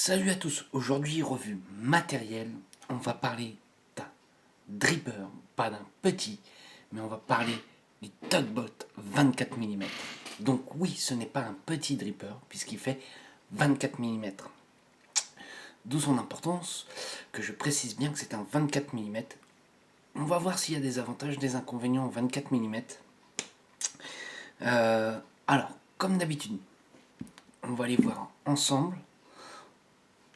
Salut à tous, aujourd'hui revue matérielle, on va parler d'un dripper, pas d'un petit, mais on va parler du Tugboat 24 mm. Donc oui, ce n'est pas un petit dripper puisqu'il fait 24 mm. D'où son importance, que je précise bien que c'est un 24 mm. On va voir s'il y a des avantages, des inconvénients en 24 mm. Alors, comme d'habitude, on va les voir ensemble.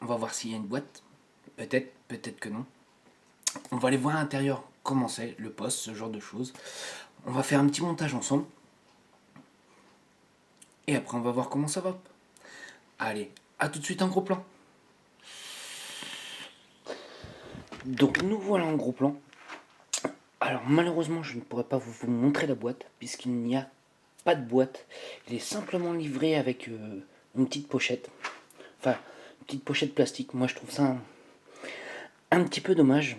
On va voir s'il y a une boîte. Peut-être, peut-être que non. On va aller voir à l'intérieur comment c'est, le poste, ce genre de choses. On va faire un petit montage ensemble. Et après, on va voir comment ça va. Allez, à tout de suite en gros plan. Donc, nous voilà en gros plan. Alors, malheureusement, je ne pourrais pas vous montrer la boîte, puisqu'il n'y a pas de boîte. Il est simplement livré avec une petite pochette. Enfin, une petite pochette plastique. Moi, je trouve ça un petit peu dommage.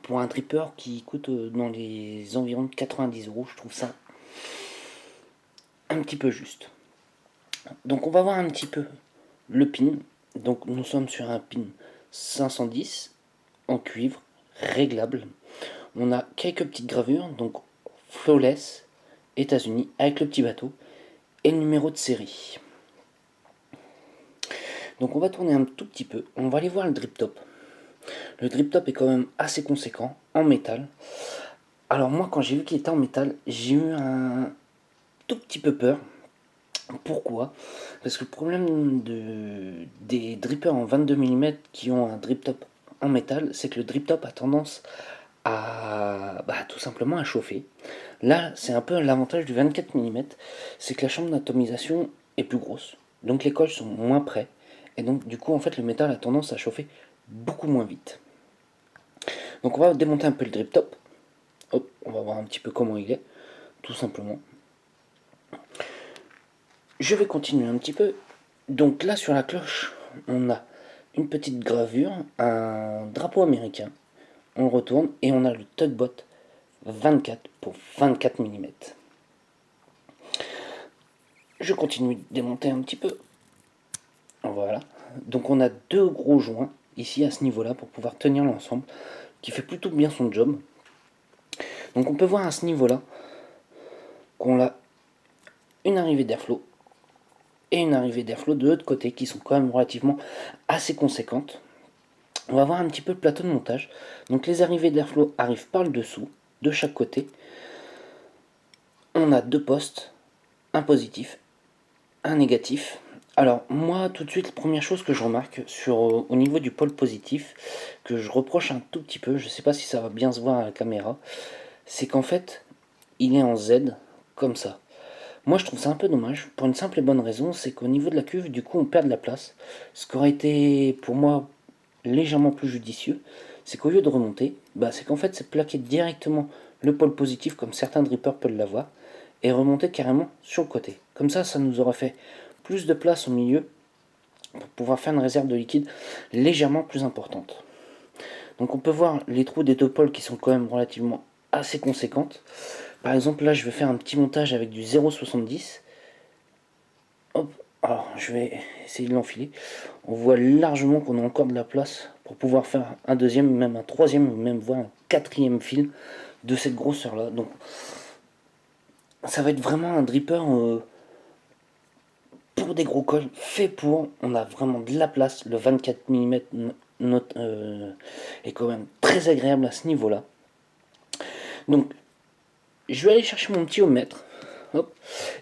Pour un dripper qui coûte dans les environs de 90 €, je trouve ça un petit peu juste. Donc on va voir un petit peu le pin. Donc nous sommes sur un pin 510 en cuivre, réglable. On a quelques petites gravures, donc Flawless, États-Unis, avec le petit bateau, et le numéro de série. Donc on va tourner un tout petit peu, on va aller voir le drip top. Le drip top est quand même assez conséquent, en métal. Alors moi quand j'ai vu qu'il était en métal, j'ai eu un tout petit peu peur. Pourquoi? Parce que le problème des drippers en 22 mm qui ont un drip top en métal, c'est que le drip top a tendance à tout simplement à chauffer. Là, c'est un peu l'avantage du 24 mm, c'est que la chambre d'atomisation est plus grosse, donc les coils sont moins près, et donc du coup en fait le métal a tendance à chauffer beaucoup moins vite. Donc on va démonter un peu le drip top. Hop, on va voir un petit peu comment il est, tout simplement. Je vais continuer un petit peu. Donc là sur la cloche, on a une petite gravure, un drapeau américain. On retourne et on a le Tugboat 24 pour 24 mm. Je continue de démonter un petit peu. Voilà. Donc on a deux gros joints ici à ce niveau-là pour pouvoir tenir l'ensemble, qui fait plutôt bien son job. Donc on peut voir à ce niveau-là qu'on a une arrivée d'airflow et une arrivée d'airflow de l'autre côté qui sont quand même relativement assez conséquentes. On va voir un petit peu le plateau de montage. Donc les arrivées d'airflow arrivent par le dessous, de chaque côté. On a deux postes, un positif, un négatif. Alors moi tout de suite, la première chose que je remarque au niveau du pôle positif, que je reproche un tout petit peu, je ne sais pas si ça va bien se voir à la caméra, c'est qu'en fait il est en Z comme ça. Moi je trouve ça un peu dommage, pour une simple et bonne raison, c'est qu'au niveau de la cuve, du coup on perd de la place. Ce qui aurait été pour moi légèrement plus judicieux, c'est qu'au lieu de remonter, c'est qu'en fait c'est plaqué directement le pôle positif comme certains drippers peuvent l'avoir, et remonter carrément sur le côté. Comme ça nous aura fait plus de place au milieu pour pouvoir faire une réserve de liquide légèrement plus importante. Donc on peut voir les trous des deux pôles qui sont quand même relativement assez conséquentes. Par exemple là je vais faire un petit montage avec du 0,70. Hop, alors je vais essayer de l'enfiler. On voit largement qu'on a encore de la place pour pouvoir faire un deuxième, même un troisième, même voire un quatrième fil de cette grosseur là. Donc ça va être vraiment un dripper pour des gros cols, fait pour, on a vraiment de la place, le 24 mm est quand même très agréable à ce niveau là. Donc je vais aller chercher mon petit ohmmètre, hop,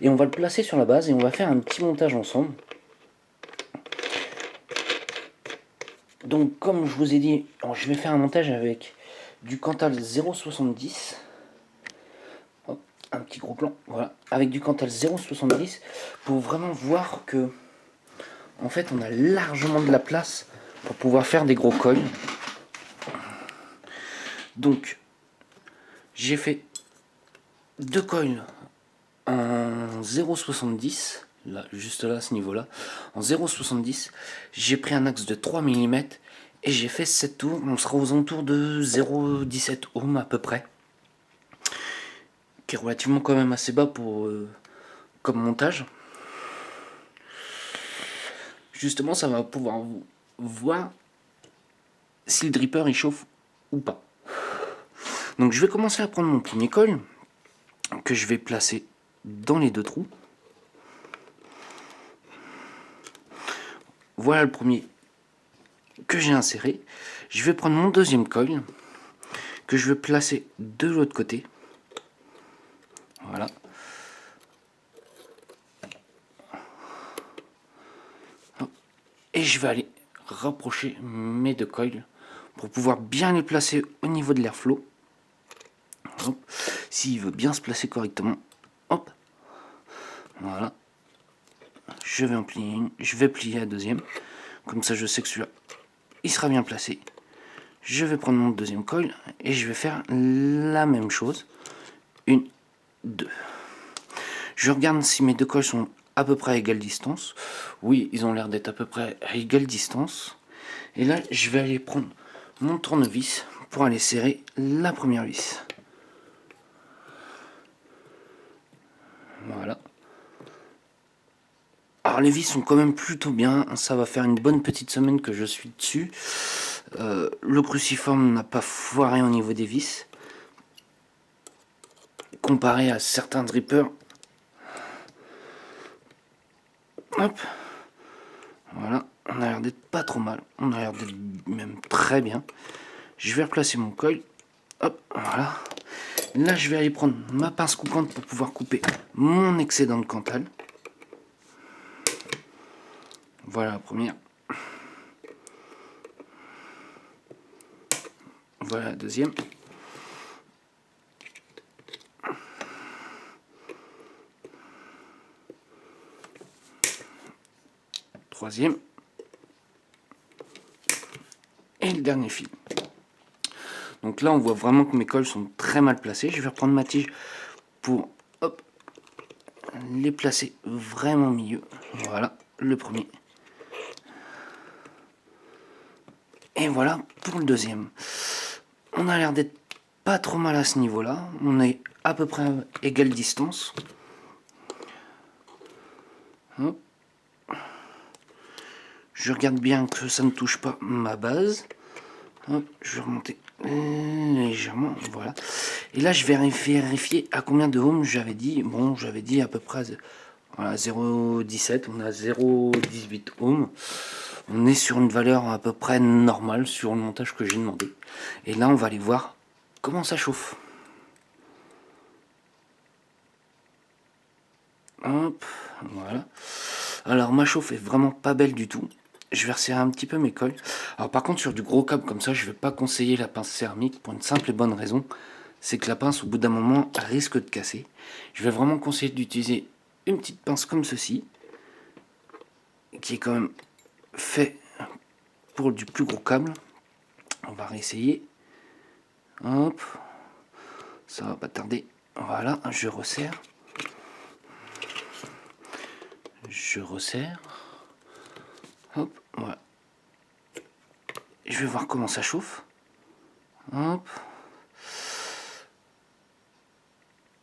et on va le placer sur la base et on va faire un petit montage ensemble. Donc comme je vous ai dit, je vais faire un montage avec du Cantal 0,70, un petit gros plan, voilà, avec du Cantal 0,70 pour vraiment voir que en fait on a largement de la place pour pouvoir faire des gros coils. Donc j'ai fait deux coils en 0,70, là, juste là à ce niveau là, en 0,70, j'ai pris un axe de 3 mm et j'ai fait 7 tours, on sera aux alentours de 0,17 ohm à peu près, qui est relativement quand même assez bas pour comme montage. Justement ça va pouvoir voir si le dripper il chauffe ou pas. Donc je vais commencer à prendre mon premier coil que je vais placer dans les deux trous. Voilà le premier que j'ai inséré. Je vais prendre mon deuxième coil que je vais placer de l'autre côté. Voilà. Et je vais aller rapprocher mes deux coils pour pouvoir bien les placer au niveau de l'airflow. S'il veut bien se placer correctement. Hop. Voilà. Je vais en plier une. Je vais plier la deuxième. Comme ça, je sais que celui-là, il sera bien placé. Je vais prendre mon deuxième coil et je vais faire la même chose. Une, deux. Je regarde si mes deux coils sont à peu près à égale distance. Oui, ils ont l'air d'être à peu près à égale distance. Et là, je vais aller prendre mon tournevis pour aller serrer la première vis. Voilà. Alors les vis sont quand même plutôt bien. Ça va faire une bonne petite semaine que je suis dessus. Le cruciforme n'a pas foiré au niveau des vis. Comparé à certains drippers. Hop. Voilà. On a l'air d'être pas trop mal. On a l'air d'être même très bien. Je vais replacer mon coil. Hop. Voilà. Là, je vais aller prendre ma pince coupante pour pouvoir couper mon excédent de Cantal. Voilà la première. Voilà la deuxième. Troisième. Et le dernier fil. Donc là, on voit vraiment que mes cols sont très mal placés. Je vais reprendre ma tige pour hop, les placer vraiment au milieu. Voilà, le premier. Et voilà pour le deuxième. On a l'air d'être pas trop mal à ce niveau-là. On est à peu près à égale distance. Hop. Je regarde bien que ça ne touche pas ma base. Hop, je vais remonter légèrement, voilà. Et là, je vais vérifier à combien de ohms j'avais dit. Bon, j'avais dit à peu près voilà, 0,17, on a 0,18 ohms. On est sur une valeur à peu près normale sur le montage que j'ai demandé. Et là, on va aller voir comment ça chauffe. Hop, voilà. Alors, ma chauffe est vraiment pas belle du tout. Je vais resserrer un petit peu mes coils. Alors par contre sur du gros câble comme ça, je ne vais pas conseiller la pince céramique pour une simple et bonne raison. C'est que la pince au bout d'un moment risque de casser. Je vais vraiment conseiller d'utiliser une petite pince comme ceci. Qui est quand même fait pour du plus gros câble. On va réessayer. Hop. Ça va pas tarder. Voilà, je resserre. Je resserre. Hop, voilà. Je vais voir comment ça chauffe. Hop.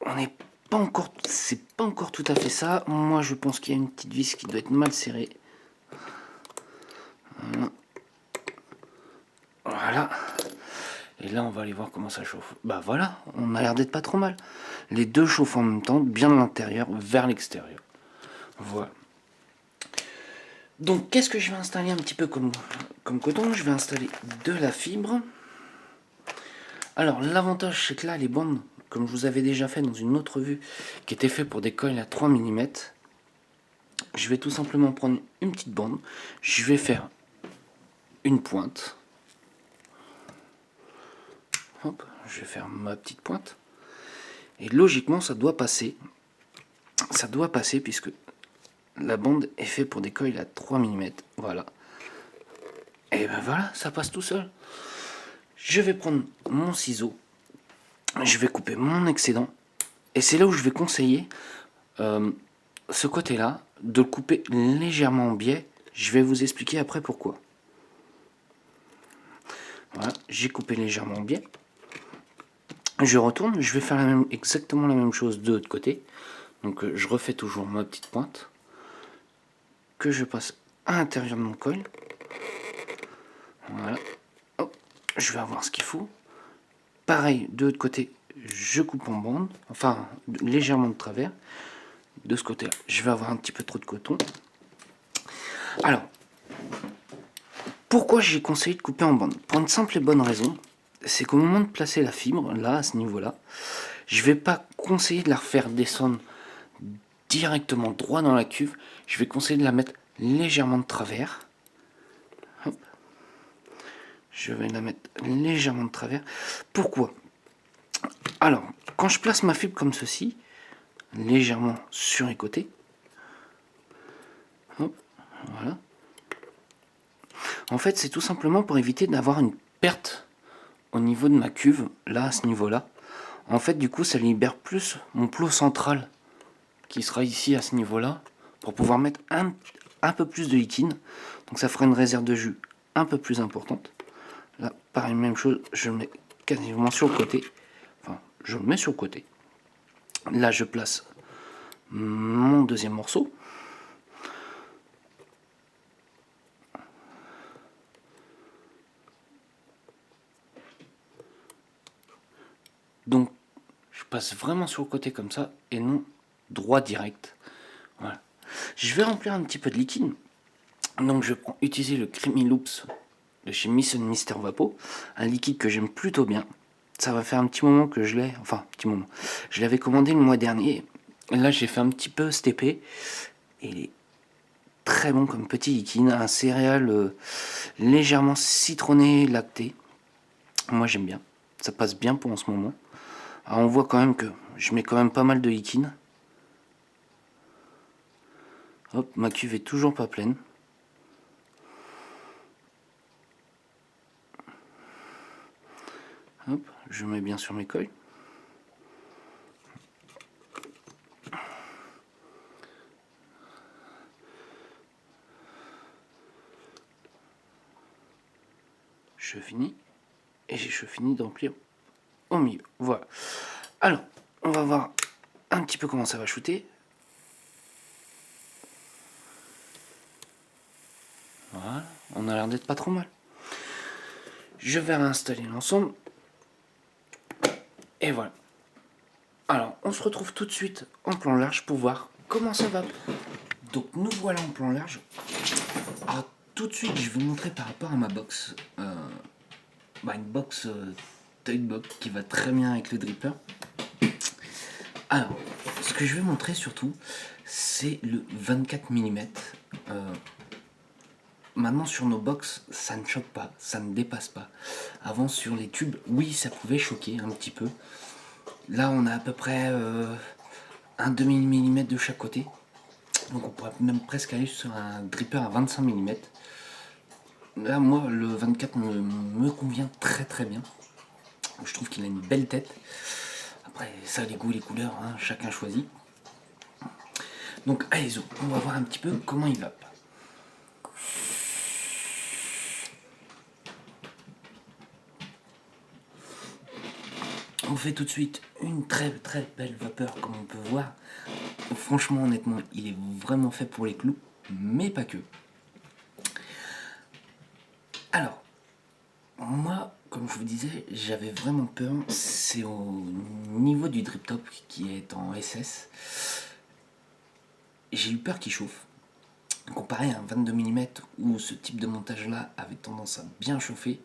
On n'est pas encore, c'est pas encore tout à fait ça. Moi, je pense qu'il y a une petite vis qui doit être mal serrée. Voilà. Et là, on va aller voir comment ça chauffe. Bah voilà, on a l'air d'être pas trop mal. Les deux chauffent en même temps, bien de l'intérieur vers l'extérieur. Voilà. Donc, qu'est-ce que je vais installer un petit peu comme coton? Je vais installer de la fibre. Alors, l'avantage, c'est que là, les bandes, comme je vous avais déjà fait dans une autre vue, qui était fait pour des coils à 3 mm, je vais tout simplement prendre une petite bande. Je vais faire une pointe. Hop, je vais faire ma petite pointe. Et logiquement, ça doit passer. Ça doit passer puisque la bande est faite pour des coils à 3 mm. Voilà. Et ben voilà, ça passe tout seul. Je vais prendre mon ciseau. Je vais couper mon excédent. Et c'est là où je vais conseiller ce côté-là de le couper légèrement en biais. Je vais vous expliquer après pourquoi. Voilà, j'ai coupé légèrement en biais. Je retourne, je vais faire exactement la même chose de l'autre côté. Donc je refais toujours ma petite pointe que je passe à l'intérieur de mon coil. Voilà. Hop, je vais avoir ce qu'il faut. Pareil, de l'autre côté, je coupe en bande, enfin légèrement de travers. De ce côté-là, je vais avoir un petit peu trop de coton. Alors, pourquoi j'ai conseillé de couper en bande? Pour une simple et bonne raison, c'est qu'au moment de placer la fibre, là, à ce niveau-là, je vais pas conseiller de la refaire descendre directement droit dans la cuve. Je vais conseiller de la mettre légèrement de travers. Hop. Je vais la mettre légèrement de travers. Pourquoi? Alors, quand je place ma fibre comme ceci, légèrement sur les côtés, hop, voilà. En fait, c'est tout simplement pour éviter d'avoir une perte au niveau de ma cuve, là, à ce niveau-là. En fait, du coup, ça libère plus mon plot central, qui sera ici, à ce niveau-là, pour pouvoir mettre un peu plus de liquide. Donc ça fera une réserve de jus un peu plus importante. Là, pareil, même chose, je le mets quasiment sur le côté. Enfin, je le mets sur le côté. Là, je place mon deuxième morceau. Donc, je passe vraiment sur le côté comme ça, et non droit direct. Voilà. Je vais remplir un petit peu de liquide. Donc, je prends utiliser le Creamy Loops de chez Miss Mister Vapo, un liquide que j'aime plutôt bien. Ça va faire un petit moment que je l'ai, enfin, petit moment. Je l'avais commandé le mois dernier. Là, j'ai fait un petit peu stepper. Et il est très bon comme petit liquide. Un céréal légèrement citronné, lacté. Moi, j'aime bien. Ça passe bien pour en ce moment. Alors, on voit quand même que je mets quand même pas mal de liquide. Hop, ma cuve est toujours pas pleine. Hop, je mets bien sur mes coils. Je finis. Et je finis d'emplir au milieu. Voilà. Alors, on va voir un petit peu comment ça va shooter. Voilà, on a l'air d'être pas trop mal. Je vais réinstaller l'ensemble. Et voilà. Alors, on se retrouve tout de suite en plan large pour voir comment ça va. Donc, nous voilà en plan large. Alors, tout de suite, je vais vous montrer par rapport à ma box. Une box Toybox qui va très bien avec le dripper. Alors, ce que je vais montrer surtout, c'est le 24 mm. Maintenant, sur nos box, ça ne choque pas, ça ne dépasse pas. Avant, sur les tubes, oui, ça pouvait choquer un petit peu. Là, on a à peu près un demi-millimètre de chaque côté. Donc, on pourrait même presque aller sur un dripper à 25 mm. Là, moi, le 24 me convient très très bien. Je trouve qu'il a une belle tête. Après, ça, les goûts, les couleurs, hein, chacun choisit. Donc, allez, on va voir un petit peu comment il va. On fait tout de suite une très très belle vapeur, comme on peut voir. Franchement, honnêtement, il est vraiment fait pour les clous, mais pas que. Alors, moi, comme je vous disais, j'avais vraiment peur. C'est au niveau du drip top qui est en SS. J'ai eu peur qu'il chauffe. Comparé à un 22 mm où ce type de montage là avait tendance à bien chauffer.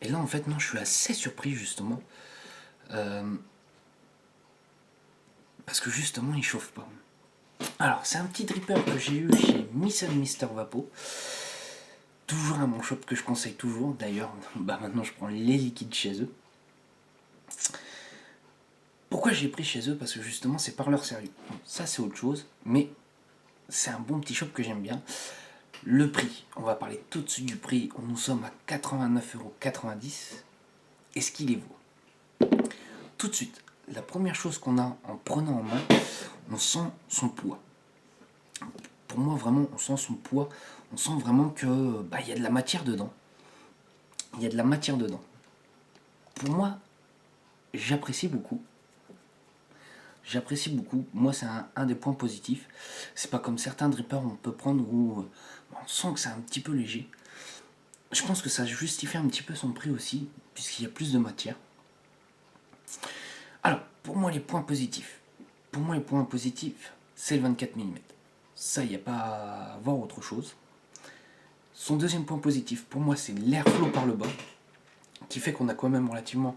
Et là, en fait, non, je suis assez surpris justement. Parce que justement, il chauffe pas. Alors, c'est un petit dripper que j'ai eu chez Miss Mister Vapo. Toujours un bon shop que je conseille toujours. D'ailleurs, maintenant je prends les liquides chez eux. Pourquoi j'ai pris chez eux? Parce que justement, c'est par leur sérieux. Ça, c'est autre chose. Mais c'est un bon petit shop que j'aime bien. Le prix, on va parler tout de suite du prix. Nous sommes à 89,90 €. Est-ce qu'il est vaut? Tout de suite, la première chose qu'on a en prenant en main, on sent son poids. Pour moi, vraiment, on sent son poids. On sent vraiment que y a de la matière dedans. Il y a de la matière dedans. Pour moi, j'apprécie beaucoup. J'apprécie beaucoup. Moi, c'est un des points positifs. C'est pas comme certains drippers on peut prendre où on sent que c'est un petit peu léger. je pense que ça justifie un petit peu son prix aussi, puisqu'il y a plus de matière. Alors, pour moi, les points positifs. Pour moi, les points positifs, c'est le 24 mm. Ça, il n'y a pas à voir autre chose. Son deuxième point positif, pour moi, c'est l'airflow par le bas, qui fait qu'on a quand même relativement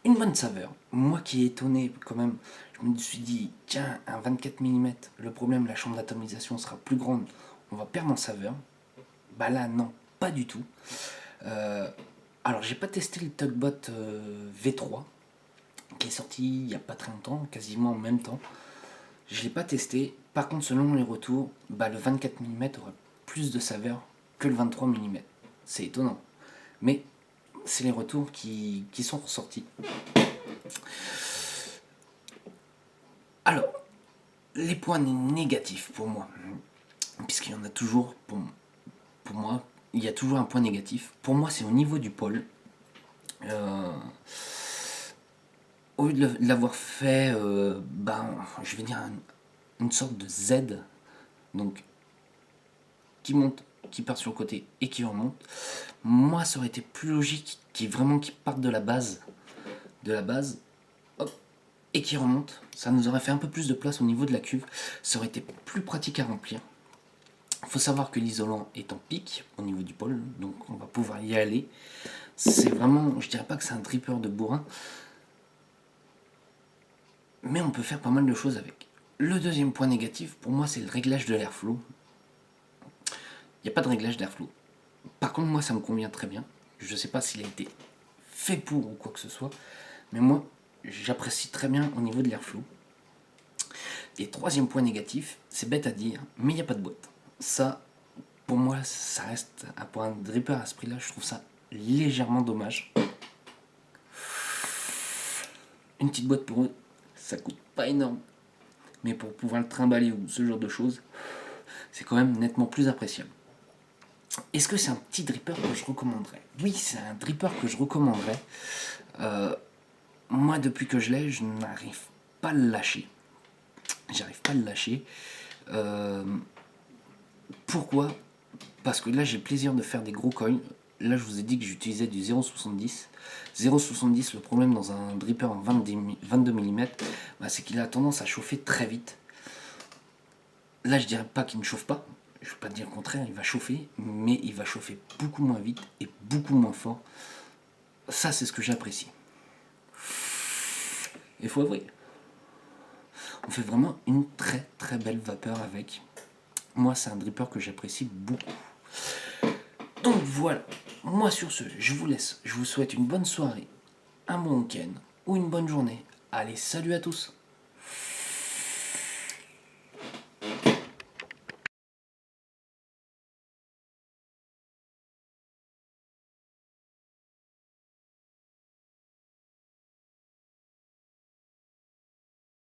une bonne saveur. Moi qui est étonné, quand même, je me suis dit, tiens, un 24 mm, le problème, la chambre d'atomisation sera plus grande, on va perdre en saveur. Bah là, non, pas du tout. Alors, j'ai pas testé le Tugbot V3, qui est sorti il n'y a pas très longtemps, quasiment en même temps. Je l'ai pas testé. Par contre, selon les retours, bah, le 24 mm aura plus de saveur que le 23 mm. C'est étonnant. Mais c'est les retours qui sont ressortis. Alors, les points négatifs pour moi, puisqu'il y en a toujours, pour moi, il y a toujours un point négatif. Pour moi, c'est au niveau du pôle. Au lieu de l'avoir fait, je vais dire une sorte de Z, donc qui monte, qui part sur le côté et qui remonte. Moi, ça aurait été plus logique qui parte de la base, hop, et qui remonte. Ça nous aurait fait un peu plus de place au niveau de la cuve. Ça aurait été plus pratique à remplir. Il faut savoir que l'isolant est en pic au niveau du pôle, donc on va pouvoir y aller. C'est vraiment, je dirais pas que c'est un dripper de bourrin, mais on peut faire pas mal de choses avec. Le deuxième point négatif, pour moi, c'est le réglage de l'airflow. Il n'y a pas de réglage d'airflow. Par contre, moi, ça me convient très bien. Je ne sais pas s'il a été fait pour ou quoi que ce soit, mais moi, j'apprécie très bien au niveau de l'airflow. Et troisième point négatif, c'est bête à dire, mais il n'y a pas de boîte. Ça, pour moi, ça reste, pour un dripper à ce prix-là, je trouve ça légèrement dommage. Une petite boîte pour eux, ça coûte pas énorme, mais pour pouvoir le trimballer ou ce genre de choses, c'est quand même nettement plus appréciable. Est-ce que c'est un petit dripper que je recommanderais? Oui, c'est un dripper que je recommanderais. Moi, depuis que je l'ai, je n'arrive pas à le lâcher. J'arrive pas à le lâcher. Pourquoi? Parce que là, j'ai le plaisir de faire des gros coils. Là, je vous ai dit que j'utilisais du 0,70. 0,70, le problème dans un dripper en 22 mm, c'est qu'il a tendance à chauffer très vite. Là, je dirais pas qu'il ne chauffe pas. Je ne veux pas dire le contraire, il va chauffer, mais il va chauffer beaucoup moins vite et beaucoup moins fort. Ça, c'est ce que j'apprécie. Il faut avouer, on fait vraiment une très très belle vapeur avec. Moi, c'est un dripper que j'apprécie beaucoup. Donc voilà, moi sur ce, je vous laisse. Je vous souhaite une bonne soirée, un bon week-end ou une bonne journée. Allez, salut à tous!